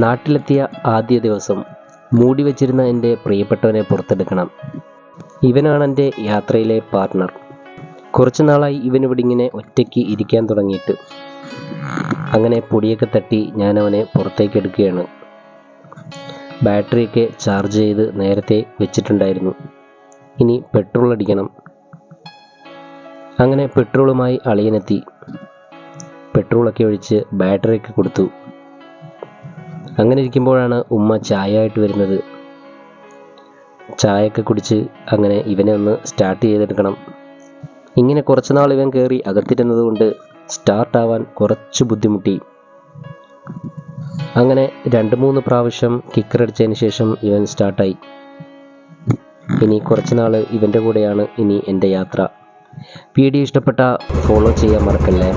നാട്ടിലെത്തിയ ആദ്യ ദിവസം മൂടി വച്ചിരുന്ന എൻ്റെ പ്രിയപ്പെട്ടവനെ പുറത്തെടുക്കണം. ഇവനാണ് എൻ്റെ യാത്രയിലെ പാർട്ട്ണർ. കുറച്ചു നാളായി ഇവനിവിടെ ഇങ്ങനെ ഒറ്റയ്ക്ക് ഇരിക്കാൻ തുടങ്ങിയിട്ട്. അങ്ങനെ പൊടിയൊക്കെ തട്ടി ഞാൻ അവനെ പുറത്തേക്ക് എടുക്കുകയാണ്. ബാറ്ററിയൊക്കെ ചാർജ് ചെയ്ത് നേരത്തെ വെച്ചിട്ടുണ്ടായിരുന്നു. ഇനി പെട്രോൾ അടിക്കണം. അങ്ങനെ പെട്രോളുമായി അളിയനെത്തി. പെട്രോളൊക്കെ ഒഴിച്ച് ബാറ്ററിയൊക്കെ കൊടുത്തു. അങ്ങനെ ഇരിക്കുമ്പോഴാണ് ഉമ്മ ചായ ആയിട്ട് വരുന്നത്. ചായയൊക്കെ കുടിച്ച് അങ്ങനെ ഇവനെ ഒന്ന് സ്റ്റാർട്ട് ചെയ്തെടുക്കണം. ഇങ്ങനെ കുറച്ച് നാൾ ഇവൻ കയറി അകത്തിരുന്നത് കൊണ്ട് സ്റ്റാർട്ടാവാൻ കുറച്ച് ബുദ്ധിമുട്ടി. അങ്ങനെ 2-3 പ്രാവശ്യം കിക്കറടിച്ചതിന് ശേഷം ഇവൻ സ്റ്റാർട്ടായി. ഇനി കുറച്ച് നാൾ ഇവൻ്റെ കൂടെയാണ് ഇനി എൻ്റെ യാത്ര. വീഡിയോ ഇഷ്ടപ്പെട്ട ഫോളോ ചെയ്യാൻ മറക്കല്ലേ.